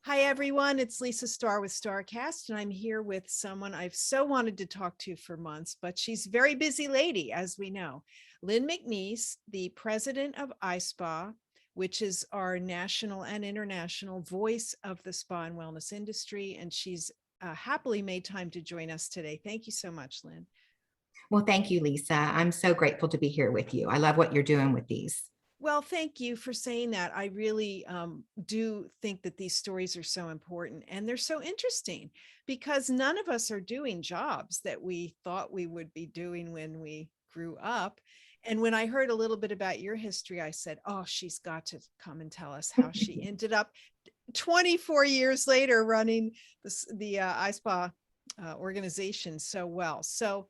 Hi, everyone. It's Lisa Starr with StarrCast, and I'm here with someone I've so wanted to talk to for months, but she's a very busy lady, as we know. Lynne McNees, the president of ISPA, which is our national and international voice of the spa and wellness industry, and she's happily made time to join us today. Thank you so much, Lynne. Well, thank you, Lisa. I'm so grateful to be here with you. I love what you're doing with these. Well, thank you for saying that. I really do think that these stories are so important and they're so interesting because none of us are doing jobs that we thought we would be doing when we grew up. And when I heard a little bit about your history, I said, oh, she's got to come and tell us how she ended up 24 years later running the ISPA organization so well. So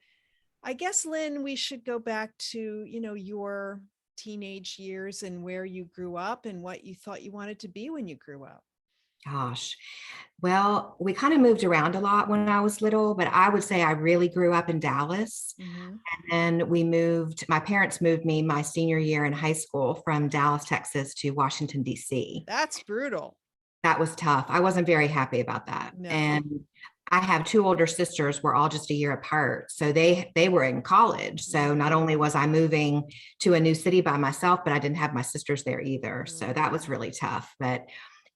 I guess, Lynne, we should go back to, your teenage years and where you grew up and what you thought you wanted to be when you grew up. Gosh. Well, we kind of moved around a lot when I was little, but I would say I really grew up in Dallas. Mm-hmm. And then my parents moved me my senior year in high school from Dallas, Texas to Washington, D.C. That's brutal. That was tough. I wasn't very happy about that. No. And I have two older sisters. We're all just a year apart. So they were in college. So not only was I moving to a new city by myself, but I didn't have my sisters there either. So that was really tough. But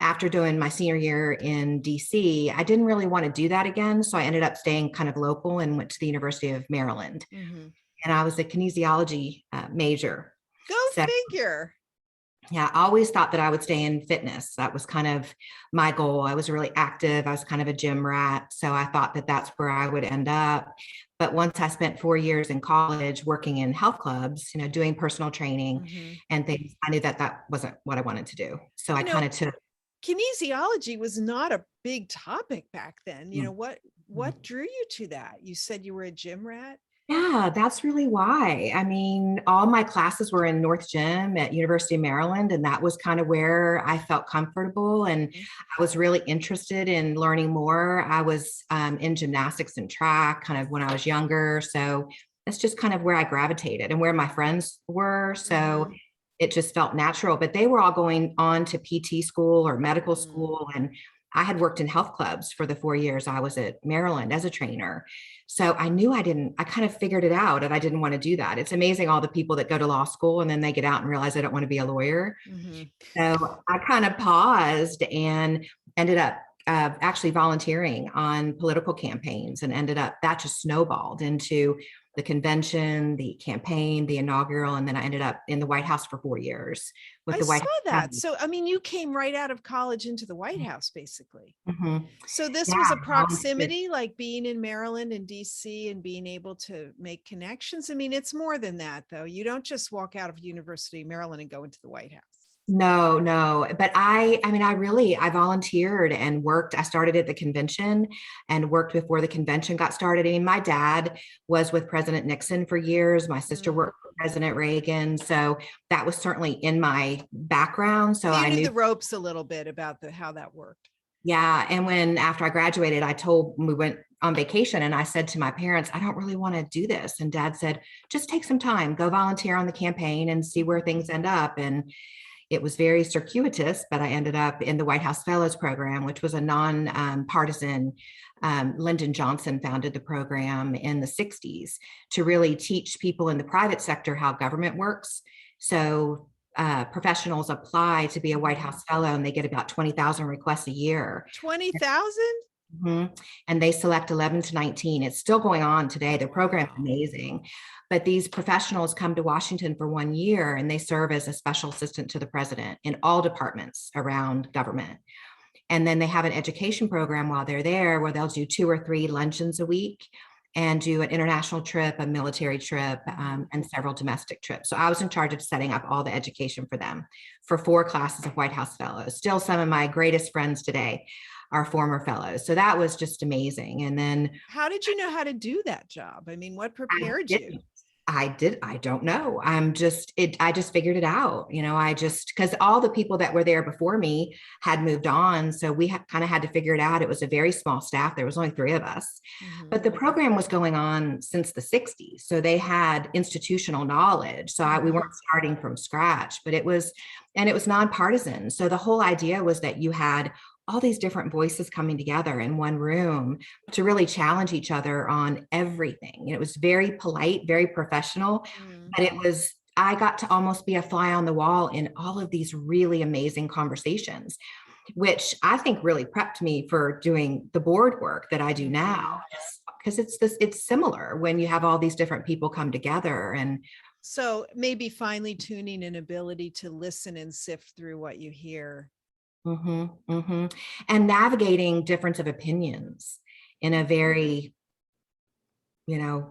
after doing my senior year in DC, I didn't really want to do that again. So I ended up staying kind of local and went to the University of Maryland. Mm-hmm. And I was a kinesiology major. Go figure. Yeah, I always thought that I would stay in fitness. That was kind of my goal. I was really active. I was kind of a gym rat. So I thought that that's where I would end up. But once I spent 4 years in college working in health clubs, doing personal training and things, I knew that that wasn't what I wanted to do. So I kind of took. Kinesiology was not a big topic back then. What drew you to that? You said you were a gym rat? Yeah, that's really why. I mean, all my classes were in North Gym at University of Maryland, and that was kind of where I felt comfortable. And I was really interested in learning more. I was in gymnastics and track kind of when I was younger. So that's just kind of where I gravitated and where my friends were. So it just felt natural, but they were all going on to PT school or medical school. And I had worked in health clubs for the 4 years I was at Maryland as a trainer. So I knew I kind of figured it out and I didn't want to do that. It's amazing all the people that go to law school and then they get out and realize they don't want to be a lawyer. So I kind of paused and ended up actually volunteering on political campaigns and that just snowballed into the convention, the campaign, the inaugural, and then I ended up in the White House for 4 years. I saw that. So, I mean, you came right out of college into the White House, basically. So this was a proximity, like being in Maryland and DC and being able to make connections. I mean, it's more than that, though. You don't just walk out of University of Maryland and go into the White House. No, but I volunteered and worked. I started at the convention and worked before the convention got started. I mean, my dad was with President Nixon for years. My sister worked with President Reagan. So that was certainly in my background. So I knew the ropes a little bit about how that worked. Yeah. And after I graduated, we went on vacation and I said to my parents, I don't really want to do this. And Dad said, just take some time, go volunteer on the campaign and see where things end up. And it was very circuitous, but I ended up in the White House Fellows Program, which was a non-partisan. Lyndon Johnson founded the program in the 60s to really teach people in the private sector how government works. So professionals apply to be a White House Fellow and they get about 20,000 requests a year. 20,000? And they select 11 to 19. It's still going on today. The program's amazing. But these professionals come to Washington for 1 year and they serve as a special assistant to the president in all departments around government. And then they have an education program while they're there where they'll do 2 or 3 luncheons a week and do an international trip, a military trip, and several domestic trips. So I was in charge of setting up all the education for them for 4 classes of White House Fellows. Still some of my greatest friends today are former fellows. So that was just amazing. And then how did you know how to do that job? I mean, what prepared you? I don't know. I just figured it out, because all the people that were there before me had moved on. So we kind of had to figure it out. It was a very small staff. There was only 3 of us, but the program was going on since the 60s. So they had institutional knowledge. So we weren't starting from scratch, but it was nonpartisan. So the whole idea was that you had all these different voices coming together in one room to really challenge each other on everything. It was very polite, very professional, but I got to almost be a fly on the wall in all of these really amazing conversations, which I think really prepped me for doing the board work that I do now. Because it's similar when you have all these different people come together. And so maybe finely tuning an ability to listen and sift through what you hear. And navigating difference of opinions in a very,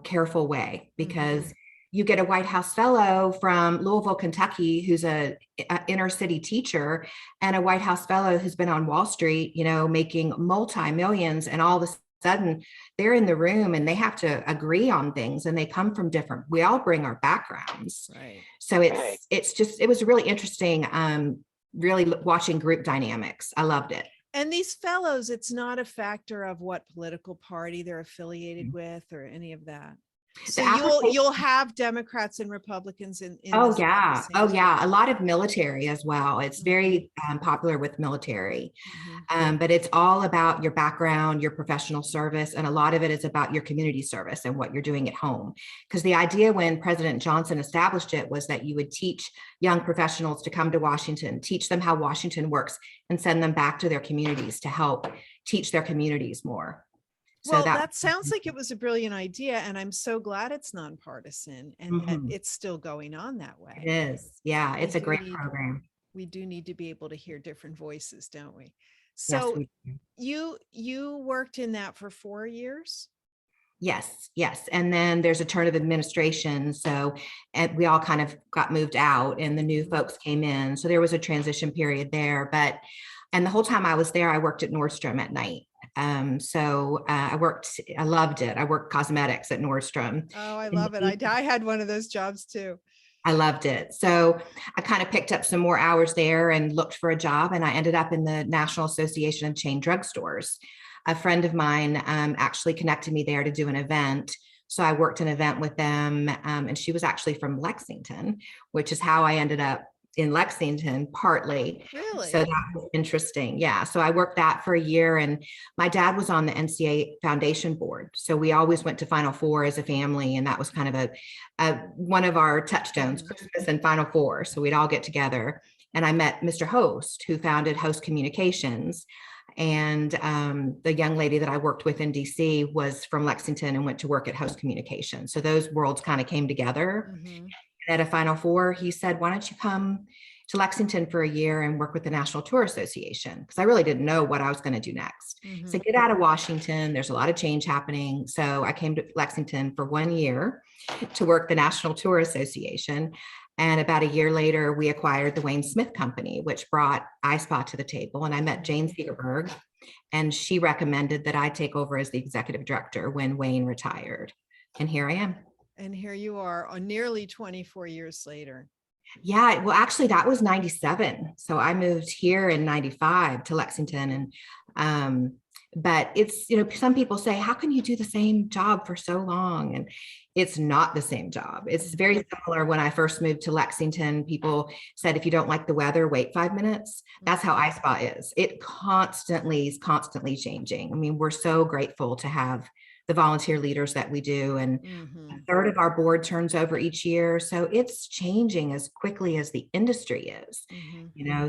careful way, because you get a White House fellow from Louisville, Kentucky, who's a inner city teacher, and a White House fellow who's been on Wall Street, making multi-millions, and all of a sudden they're in the room and they have to agree on things, and they come from we all bring our backgrounds. Right. So it was really interesting. Really watching group dynamics. I loved it. And these fellows, it's not a factor of what political party they're affiliated with or any of that. So you'll have Democrats and Republicans in oh yeah. A lot of military as well. It's very popular with military, but it's all about your background, your professional service, and a lot of it is about your community service and what you're doing at home. Because the idea when President Johnson established it was that you would teach young professionals to come to Washington, teach them how Washington works, and send them back to their communities to help teach their communities more. So well, that sounds like it was a brilliant idea, and I'm so glad it's nonpartisan and that it's still going on that way. It is. Yeah, it's a great program. We do need to be able to hear different voices, don't we? So yes, you worked in that for 4 years? Yes. And then there's a turn of administration. And we all kind of got moved out and the new folks came in. So there was a transition period there. And the whole time I was there, I worked at Nordstrom at night. I loved it. I worked cosmetics at Nordstrom. Oh, I love it. I had one of those jobs too. I loved it. So I kind of picked up some more hours there and looked for a job, and I ended up in the National Association of Chain Drugstores. A friend of mine actually connected me there to do an event. So I worked an event with them, and she was actually from Lexington, which is how I ended up in Lexington, partly. Really? So that was interesting. Yeah. So I worked that for a year, and my dad was on the NCA Foundation board. So we always went to Final Four as a family. And that was kind of one of our touchstones, Christmas and Final Four. So we'd all get together, and I met Mr. Host, who founded Host Communications. And the young lady that I worked with in DC was from Lexington and went to work at Host Communications. So those worlds kind of came together. At a Final Four, he said, why don't you come to Lexington for a year and work with the National Tour Association? Because I really didn't know what I was going to do next. So get out of Washington. There's a lot of change happening. So I came to Lexington for 1 year to work the National Tour Association. And about a year later, we acquired the Wayne Smith Company, which brought ISPA to the table. And I met Jane Segerberg, and she recommended that I take over as the executive director when Wayne retired. And here I am. And here you are nearly 24 years later. Yeah, well, actually, that was 97. So I moved here in 95 to Lexington. And but it's, some people say, how can you do the same job for so long? And it's not the same job. It's very similar. When I first moved to Lexington, people said, if you don't like the weather, wait 5 minutes. That's how ISPA is. It is constantly changing. I mean, we're so grateful to have the volunteer leaders that we do. And a third of our board turns over each year. So it's changing as quickly as the industry is,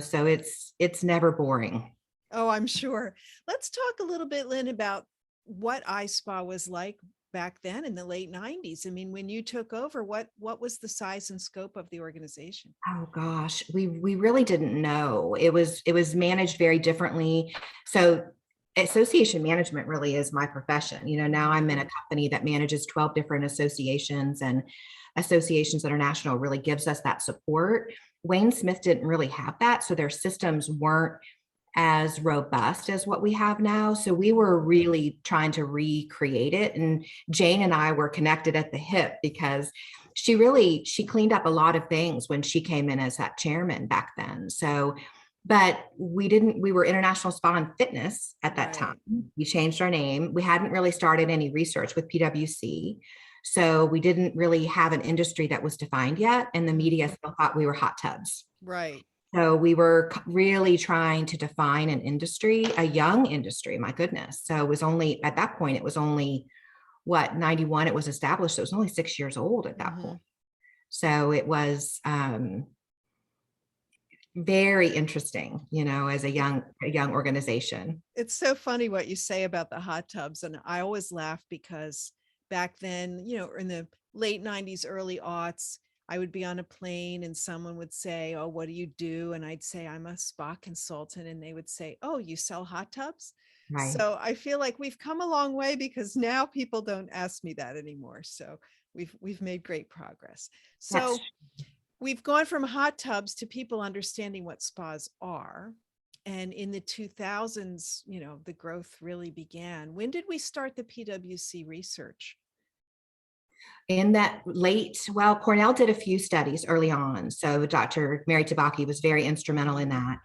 so it's never boring. Oh, I'm sure. Let's talk a little bit, Lynn, about what ISPA was like back then in the late 90s. I mean, when you took over, what was the size and scope of the organization? Oh gosh, we really didn't know. It was managed very differently. So association management really is my profession. Now I'm in a company that manages 12 different associations, and Associations International really gives us that support. Wayne Smith didn't really have that. So their systems weren't as robust as what we have now. So we were really trying to recreate it. And Jane and I were connected at the hip because she cleaned up a lot of things when she came in as that chairman back then. So, but we were International Spa and Fitness at that time. We changed our name. We hadn't really started any research with PwC. So we didn't really have an industry that was defined yet. And the media still thought we were hot tubs. Right. So we were really trying to define an industry, a young industry, my goodness. So it was only at that point, it was only what, 91 it was established. So it was only 6 years old at that point. So it was very interesting, as a young organization. It's so funny what you say about the hot tubs. And I always laugh because back then, in the late 90s, early aughts, I would be on a plane and someone would say, "Oh, what do you do?" And I'd say, "I'm a spa consultant." And they would say, "Oh, you sell hot tubs?" Right. So I feel like we've come a long way because now people don't ask me that anymore. So we've made great progress. That's So we've gone from hot tubs to people understanding what spas are. And in the 2000s, the growth really began. When did we start the PwC research? in that well, Cornell did a few studies early on. So Dr. Mary Tabaki was very instrumental in that.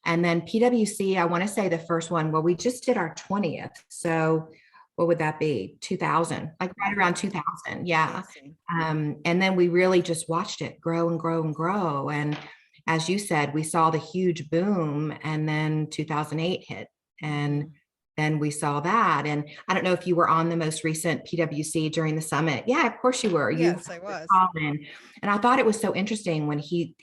And then PwC, I want to say the first one, well, we just did our 20th. So what would that be? 2000, like right around 2000. Yeah. And then we really just watched it grow and grow and grow. And as you said, we saw the huge boom, and then 2008 hit. And then we saw that. And I don't know if you were on the most recent PwC during the summit. Yeah, of course you were. Yes, I was. And I thought it was so interesting when he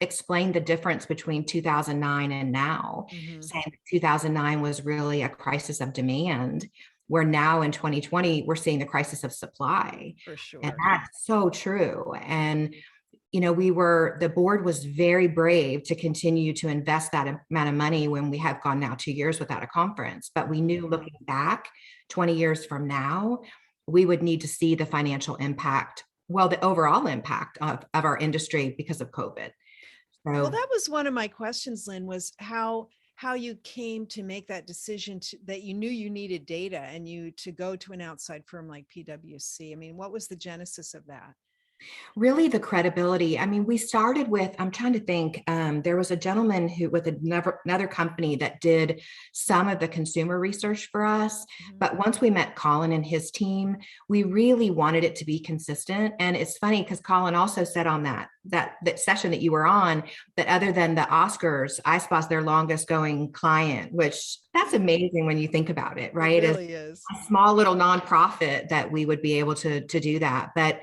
explained the difference between 2009 and now, saying that 2009 was really a crisis of demand, where now in 2020, we're seeing the crisis of supply. For sure. And that's so true. And the board was very brave to continue to invest that amount of money when we have gone now 2 years without a conference. But we knew looking back 20 years from now, we would need to see the financial impact, well, the overall impact of our industry because of COVID. Well, that was one of my questions, Lynn, was how you came to make that decision that you knew you needed data and to go to an outside firm like PwC. I mean, what was the genesis of that? Really the credibility. I mean, we started with, I'm trying to think, there was a gentleman who with another company that did some of the consumer research for us. But once we met Colin and his team, we really wanted it to be consistent. And it's funny because Colin also said on that session that you were on, that other than the Oscars, ISPA is their longest going client, which that's amazing when you think about it, right? It really is. A small little nonprofit that we would be able to do that. But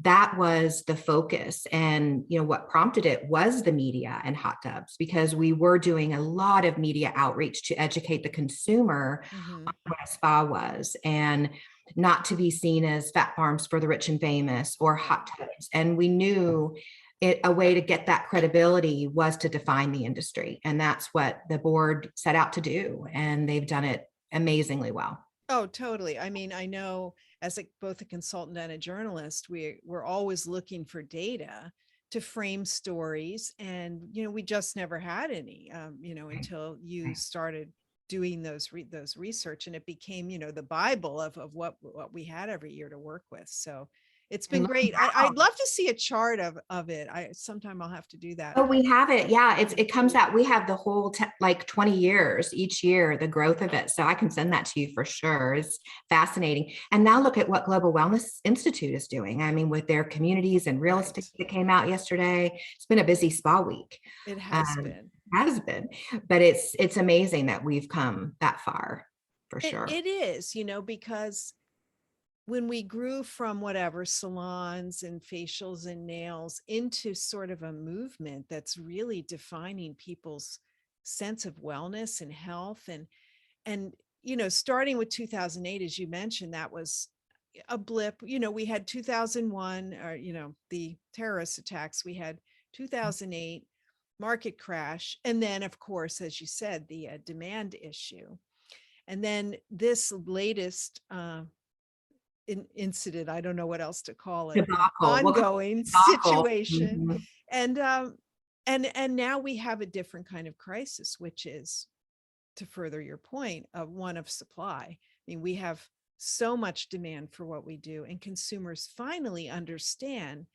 that was the focus. And, what prompted it was the media and hot tubs, because we were doing a lot of media outreach to educate the consumer on what a spa was, and not to be seen as fat farms for the rich and famous or hot tubs. And we knew a way to get that credibility was to define the industry. And that's what the board set out to do. And they've done it amazingly well. Oh, totally. I mean, I know as both a consultant and a journalist, we're always looking for data to frame stories. And, we just never had any, until you started doing those research, and it became, the Bible of what we had every year to work with. So it's been great. I'd love to see a chart of it. Sometime I'll have to do that. Oh, we have it. Yeah. It comes out. We have the whole 20 years each year, the growth of it. So I can send that to you for sure. It's fascinating. And now look at what Global Wellness Institute is doing. I mean, with their communities and real estate that came out yesterday, it's been a busy spa week. It has been. But it's amazing that we've come that far, for sure. It is, because when we grew from whatever salons and facials and nails into sort of a movement that's really defining people's sense of wellness and health, and starting with 2008, as you mentioned, that was a blip. We had 2001, or the terrorist attacks. We had 2008 market crash, and then of course, as you said, the demand issue, and then this latest incident, I don't know what else to call it, ongoing situation. And now we have a different kind of crisis, which is, to further your point, of one of supply. I mean, we have so much demand for what we do, and consumers finally understand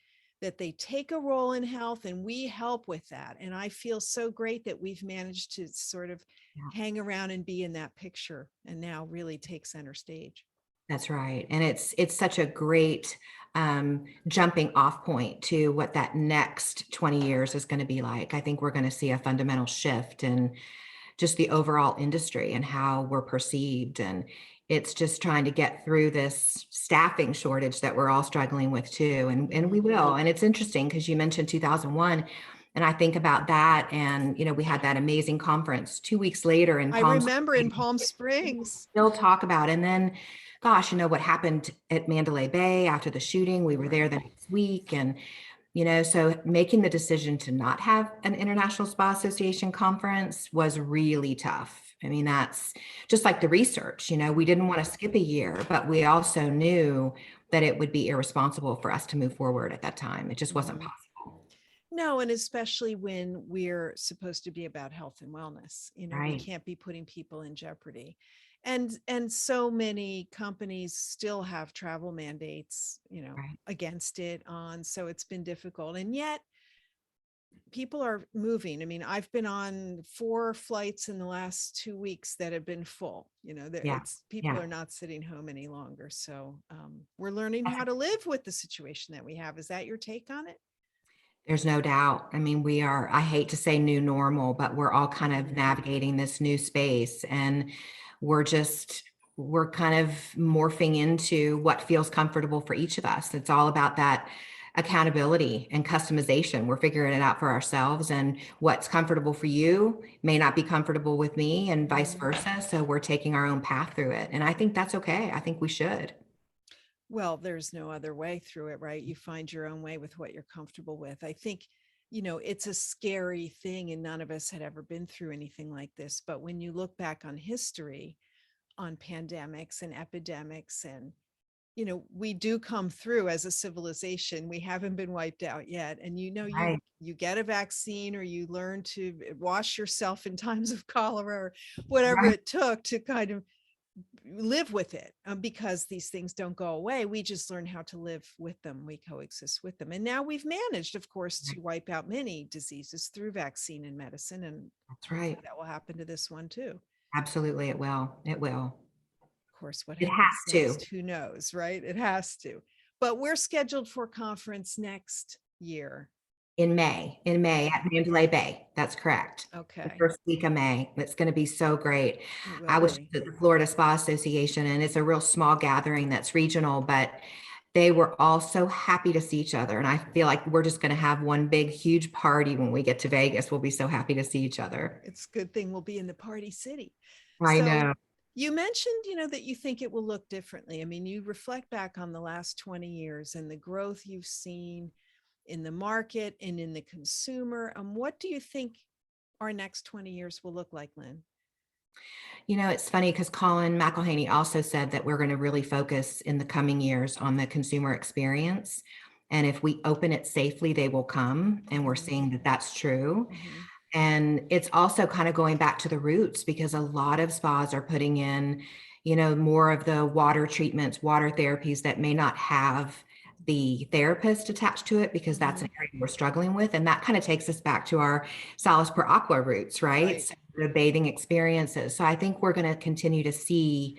that they take a role in health, and we help with that. And I feel so great that we've managed to sort of hang around and be in that picture, and now really take center stage. That's right. And it's such a great jumping off point to what that next 20 years is going to be like. I think we're going to see a fundamental shift in just the overall industry and how we're perceived. And it's just trying to get through this staffing shortage that we're all struggling with too. And we will. And it's interesting because you mentioned 2001. And I think about that. And, we had that amazing conference 2 weeks later in I Palm remember in Springs. Palm Springs. Still talk about. And then, gosh, what happened at Mandalay Bay after the shooting? We were there the next week. And, so making the decision to not have an International Spa Association conference was really tough. I mean, that's just like the research, we didn't want to skip a year, but we also knew that it would be irresponsible for us to move forward at that time. It just wasn't possible. No, and especially when we're supposed to be about health and wellness, we Right. can't be putting people in jeopardy. And so many companies still have travel mandates, Right. against it on, so it's been difficult. And yet people are moving. I mean, I've been on 4 flights in the last 2 weeks that have been full. Yeah. It's people Yeah. are not sitting home any longer. So we're learning how to live with the situation that we have. Is that your take on it? There's no doubt. I mean, I hate to say new normal, but we're all kind of navigating this new space, and we're kind of morphing into what feels comfortable for each of us. It's all about that accountability and customization. We're figuring it out for ourselves, and what's comfortable for you may not be comfortable with me, and vice versa. So we're taking our own path through it. And I think that's okay. I think we should. Well, there's no other way through it, right? You find your own way with what you're comfortable with. I think, it's a scary thing, and none of us had ever been through anything like this. But when you look back on history, on pandemics and epidemics, and, we do come through as a civilization. We haven't been wiped out yet. And, Right. you get a vaccine, or you learn to wash yourself in times of cholera, or whatever Right. it took to kind of live with it, because these things don't go away. We just learn how to live with them. We coexist with them. And now we've managed, of course, to wipe out many diseases through vaccine and medicine. And That's right. that will happen to this one too. Absolutely. It will. It will. Of course, what It has happens to. next, who knows, right? It has to. But we're scheduled for conference next year. In May at Mandalay Bay. That's correct. The Okay. first week of May. It's going to be so great. It I will was be. at the Florida Spa Association, and it's a real small gathering that's regional, but they were all so happy to see each other. And I feel like we're just going to have one big, huge party when we get to Vegas. We'll be so happy to see each other. It's a good thing we'll be in the party city. I So know. you mentioned, that you think it will look differently. I mean, you reflect back on the last 20 years and the growth you've seen in the market and in the consumer. What do you think our next 20 years will look like, Lynne? It's funny because Colin McElhaney also said that we're going to really focus in the coming years on the consumer experience. And if we open it safely, they will come. And we're seeing that that's true. And it's also kind of going back to the roots, because a lot of spas are putting in, more of the water treatments, water therapies that may not have the therapist attached to it, because that's an area we're struggling with. And that kind of takes us back to our Salis per Aqua roots, right? So the bathing experiences. So I think we're going to continue to see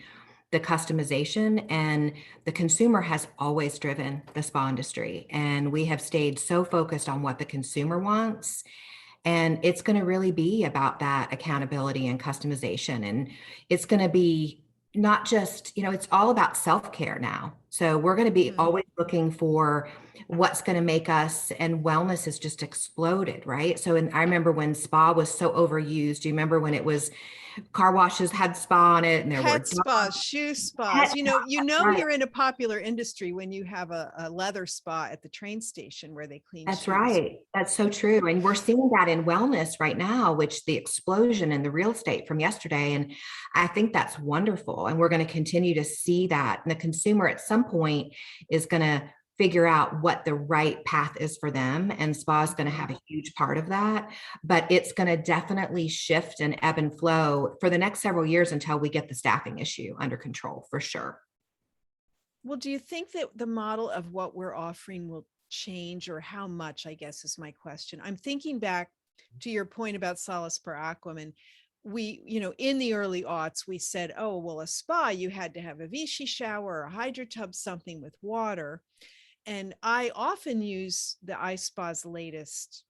the customization, and the consumer has always driven the spa industry. And we have stayed so focused on what the consumer wants. And it's going to really be about that accountability and customization. And it's going to be not just, it's all about self-care now. So we're going to be always looking for what's going to make us, and wellness has just exploded, right? So, and I remember when spa was so overused. Do you remember when it was car washes had spa on it, and there were Pet spas, shoe spas. You're in a popular industry when you have a leather spa at the train station where they clean That's shoes. right. That's so true. And we're seeing that in wellness right now, which the explosion in the real estate from yesterday. And I think that's wonderful. And we're going to continue to see that. And the consumer at some point is going to figure out what the right path is for them. And spa is going to have a huge part of that. But it's going to definitely shift and ebb and flow for the next several years until we get the staffing issue under control, for sure. Well, do you think that the model of what we're offering will change, or how much, I guess is my question. I'm thinking back to your point about Salis per Aquam. we, in the early aughts, we said, oh, well, a spa, you had to have a Vichy shower or a hydro tub, something with water. And I often use the ISPA's latest,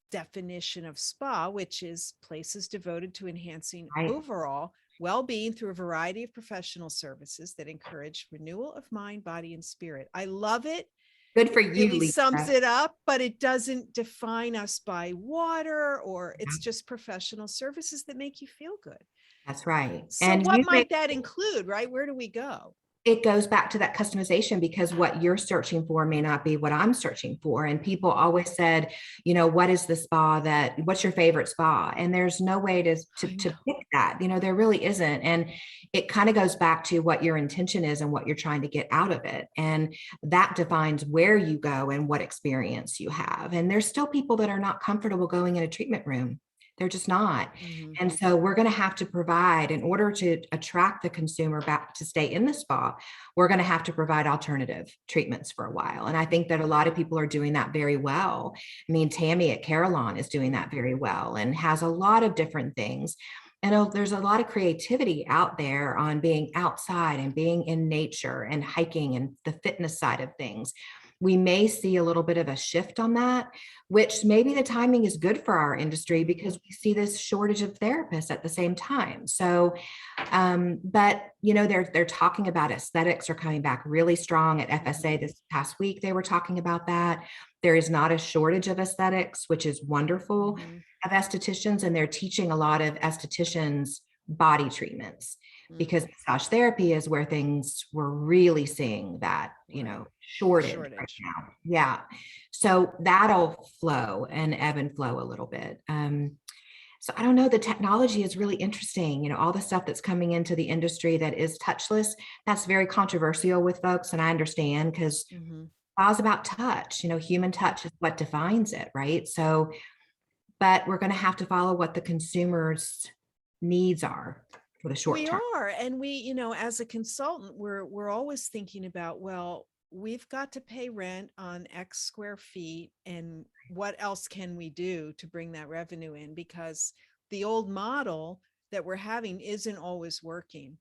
definition of spa, which is places devoted to enhancing Right. overall well-being through a variety of professional services that encourage renewal of mind, body, and spirit. I love it. Good for It you, really Lisa. sums it up, but it doesn't define us by water, or it's just professional services that make you feel good. That's right. So what might that include, right? Where do we go? It goes back to that customization, because what you're searching for may not be what I'm searching for. And people always said, what is the spa what's your favorite spa? And there's no way to pick that, there really isn't. And it kind of goes back to what your intention is and what you're trying to get out of it. And that defines where you go and what experience you have. And there's still people that are not comfortable going in a treatment room. They're just not. Mm-hmm. And so we're going to have to provide, in order to attract the consumer back to stay in the spa, we're going to have to provide alternative treatments for a while. And I think that a lot of people are doing that very well. I mean, Tammy at Carillon is doing that very well and has a lot of different things. And there's a lot of creativity out there on being outside and being in nature and hiking and the fitness side of things. We may see a little bit of a shift on that, which maybe the timing is good for our industry, because we see this shortage of therapists at the same time. So, but they're talking about aesthetics are coming back really strong at FSA this past week. They were talking about that. There is not a shortage of aesthetics, which is wonderful, of estheticians, and they're teaching a lot of estheticians body treatments, because massage therapy is where we're really seeing that, shortage right now. Yeah. So that'll flow and ebb and flow a little bit. So I don't know, the technology is really interesting. All the stuff that's coming into the industry that is touchless, that's very controversial with folks. And I understand, because spa's about touch, human touch is what defines it. Right. So, but we're going to have to follow what the consumer's needs are for the short term. We are. And we, as a consultant, we're always thinking about, well, we've got to pay rent on X square feet, and what else can we do to bring that revenue in? Because the old model that we're having isn't always working.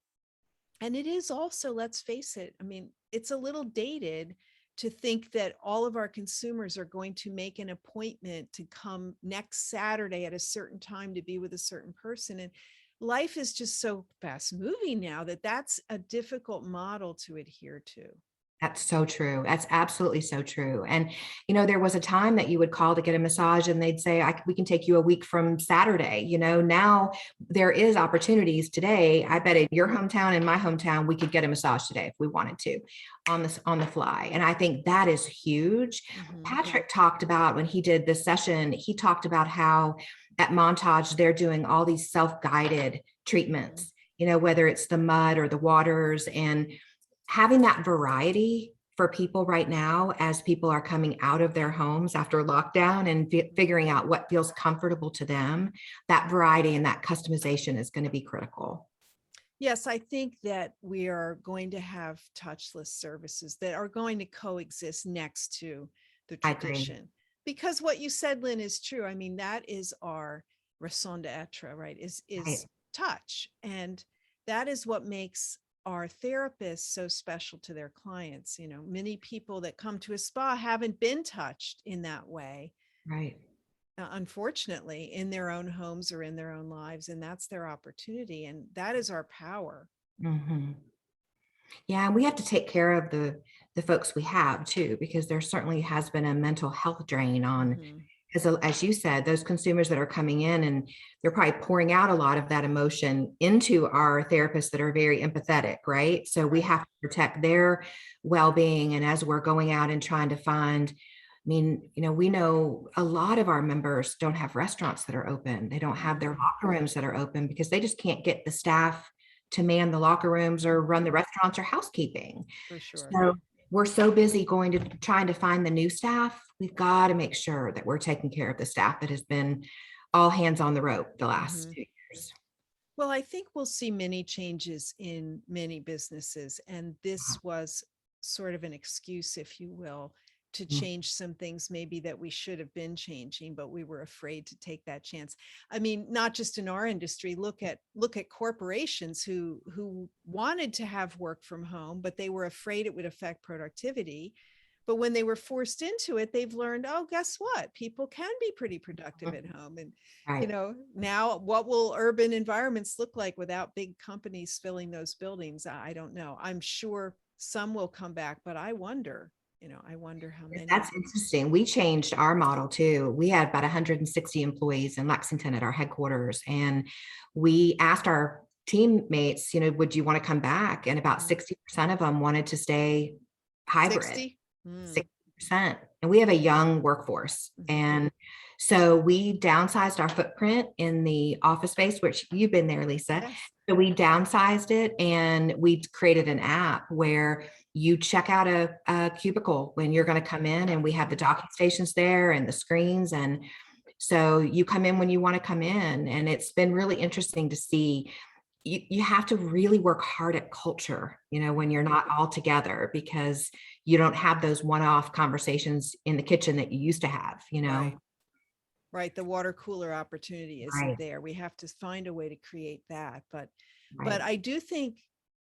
And it is also, let's face it, I mean, it's a little dated to think that all of our consumers are going to make an appointment to come next Saturday at a certain time to be with a certain person. And life is just so fast moving now that that's a difficult model to adhere to. That's so true. That's absolutely so true. And, there was a time that you would call to get a massage and they'd say, we can take you a week from Saturday. Now there is opportunities today. I bet in your hometown, in my hometown, we could get a massage today if we wanted to on the fly. And I think that is huge. Patrick talked about, when he did this session, he talked about how at Montage, they're doing all these self-guided treatments, whether it's the mud or the waters, and having that variety for people right now, as people are coming out of their homes after lockdown and figuring out what feels comfortable to them, that variety and that customization is going to be critical. Yes, I think that we are going to have touchless services that are going to coexist next to the tradition. Because what you said, Lynn, is true. I mean, that is our raison d'etre, right? Is touch. And that is what makes our therapists so special to their clients. Many people that come to a spa haven't been touched in that way. Right. Unfortunately, in their own homes or in their own lives. And that's their opportunity. And that is our power. Mm-hmm. Yeah. And we have to take care of the folks we have too, because there certainly has been a mental health drain on, as you said, those consumers that are coming in, and they're probably pouring out a lot of that emotion into our therapists that are very empathetic, right? So we have to protect their well-being. And as we're going out and trying to find, we know a lot of our members don't have restaurants that are open. They don't have their locker rooms that are open because they just can't get the staff to man the locker rooms or run the restaurants or housekeeping. For sure. So we're so busy trying to find the new staff. We've got to make sure that we're taking care of the staff that has been all hands on the rope the last 2 years. Well, I think we'll see many changes in many businesses. And this was sort of an excuse, if you will, to Mm. change some things maybe that we should have been changing, but we were afraid to take that chance. I mean, not just in our industry, look at corporations who wanted to have work from home, but they were afraid it would affect productivity. But when they were forced into it, they've learned, oh, guess what? People can be pretty productive at home. And, Right. now what will urban environments look like without big companies filling those buildings? I don't know. I'm sure some will come back, but I wonder how many. That's interesting. We changed our model too. We had about 160 employees in Lexington at our headquarters, and we asked our teammates, would you want to come back? And about 60% of them wanted to stay hybrid. 60? 60%. And we have a young workforce. And so we downsized our footprint in the office space, which you've been there, Lisa. Yes. So we downsized it, and we created an app where you check out a cubicle when you're going to come in, and we have the docking stations there and the screens. And so you come in when you want to come in. And it's been really interesting to see. You have to really work hard at culture, when you're not all together, because you don't have those one-off conversations in the kitchen that you used to have, Right. The water cooler opportunity isn't Right. there. We have to find a way to create that. But Right. I do think,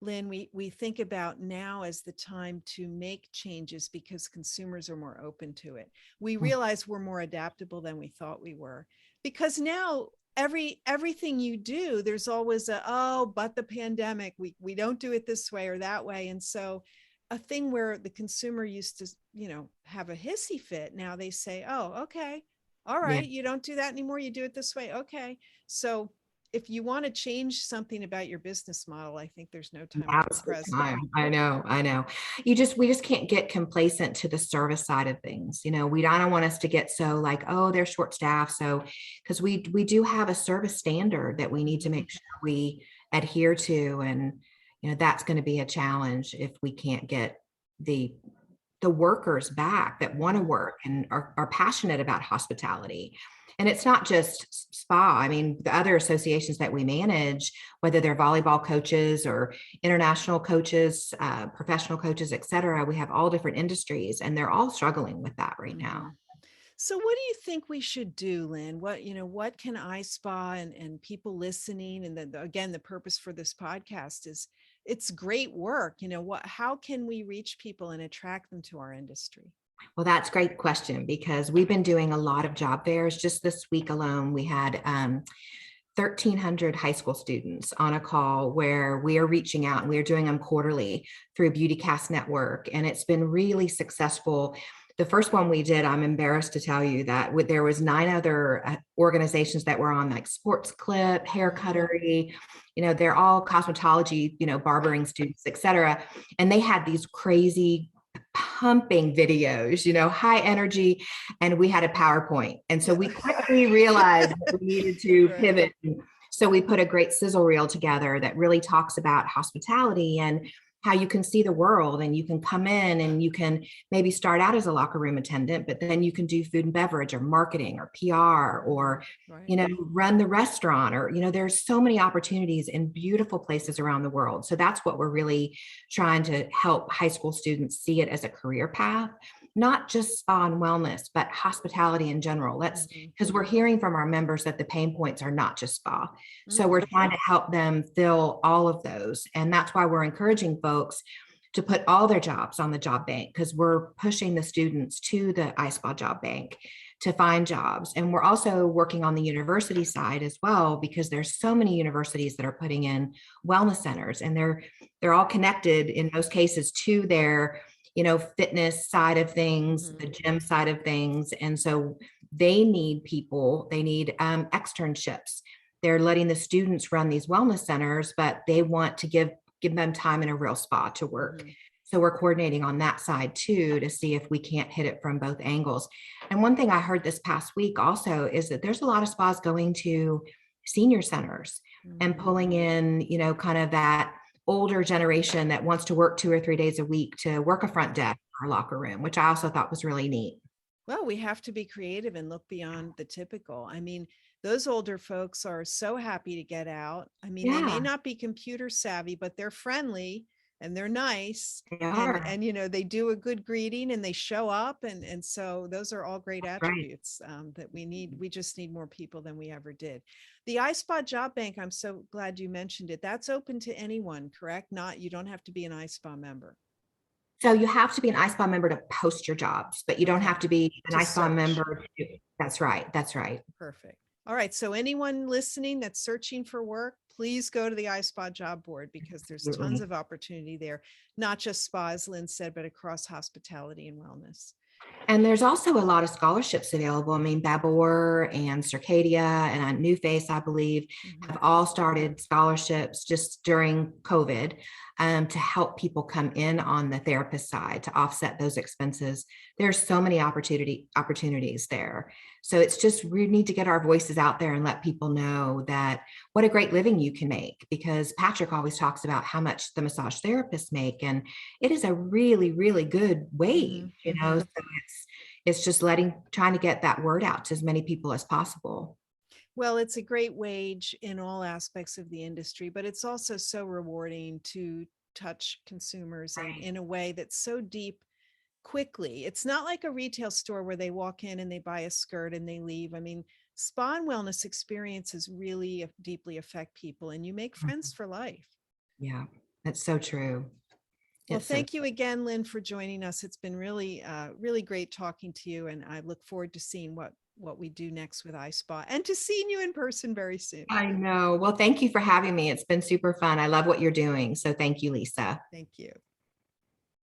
Lynn, we think about now as the time to make changes because consumers are more open to it. We realize we're more adaptable than we thought we were, because now everything you do, there's always but the pandemic, we don't do it this way or that way. And so a thing where the consumer used to, have a hissy fit, now they say, oh, okay, all right, Yeah. you don't do that anymore, you do it this way. Okay. So if you want to change something about your business model, I think there's no time like the present. I know. We just can't get complacent to the service side of things. I don't want us to get so like, oh, they're short staffed. So, because we do have a service standard that we need to make sure we adhere to. And, that's going to be a challenge if we can't get the workers back that want to work and are passionate about hospitality. And it's not just spa. I mean, the other associations that we manage, whether they're volleyball coaches or international coaches, professional coaches, et cetera, we have all different industries, and they're all struggling with that right now. So what do you think we should do, Lynn? What can ISPA and people listening, and then again, the purpose for this podcast is it's great work. How can we reach people and attract them to our industry? Well, that's a great question, because we've been doing a lot of job fairs. Just this week alone, we had 1,300 high school students on a call where we are reaching out, and we are doing them quarterly through BeautyCast Network. And it's been really successful. The first one we did, I'm embarrassed to tell you that there was 9 other organizations that were on, like Sports Clip, Hair Cuttery, they're all cosmetology, barbering students, et cetera. And they had these crazy pumping videos, high energy, and we had a PowerPoint. And so we quickly realized that we needed to pivot. So we put a great sizzle reel together that really talks about hospitality and how you can see the world, and you can come in and you can maybe start out as a locker room attendant, but then you can do food and beverage or marketing or PR or, run the restaurant, or, there's so many opportunities in beautiful places around the world. So that's what we're really trying to help high school students see it as a career path, not just spa and wellness, but hospitality in general. Let's, because we're hearing from our members that the pain points are not just spa. So we're trying to help them fill all of those. And that's why we're encouraging folks to put all their jobs on the job bank, because we're pushing the students to the ISPA job bank to find jobs. And we're also working on the university side as well, because there's so many universities that are putting in wellness centers, and they're all connected in most cases to their fitness side of things, the gym side of things. And so they need people, they need externships. They're letting the students run these wellness centers, but they want to give them time in a real spot to work. So we're coordinating on that side too, to see if we can't hit it from both angles. And one thing I heard this past week also is that there's a lot of spas going to senior centers and pulling in, kind of that older generation that wants to work 2 or 3 days a week to work a front desk or locker room, which I also thought was really neat. Well, we have to be creative and look beyond the typical. I mean, those older folks are so happy to get out. I mean, they may not be computer savvy, but they're friendly. and they're nice. They are. And they do a good greeting and they show up. And so those are all great That's right. attributes that we need. We just need more people than we ever did. The ISPA Job Bank, I'm so glad you mentioned it. That's open to anyone, correct? You don't have to be an ISPA member. So you have to be an ISPA member to post your jobs, but you don't have to be an ISPA member. That's right. That's right. Perfect. All right. So anyone listening that's searching for work, please go to the ISPA job board, because there's tons of opportunity there, not just spa, as Lynn said, but across hospitality and wellness. And there's also a lot of scholarships available. I mean, Babor and Circadia and New Face, I believe, have all started scholarships just during COVID to help people come in on the therapist side to offset those expenses. There's so many opportunities there. So it's just, we need to get our voices out there and let people know that what a great living you can make, because Patrick always talks about how much the massage therapists make, and it is a really, really good wage, So it's just trying to get that word out to as many people as possible. Well, it's a great wage in all aspects of the industry, but it's also so rewarding to touch consumers in a way that's so deep quickly. It's not like a retail store where they walk in and they buy a skirt and they leave. I mean, spa and wellness experiences really deeply affect people, and you make friends for life. Yeah, that's so true. Well, thank you again, Lynn, for joining us. It's been really, really great talking to you, and I look forward to seeing what we do next with ISPA and to seeing you in person very soon. I know. Well, thank you for having me. It's been super fun. I love what you're doing. So thank you, Lisa. Thank you.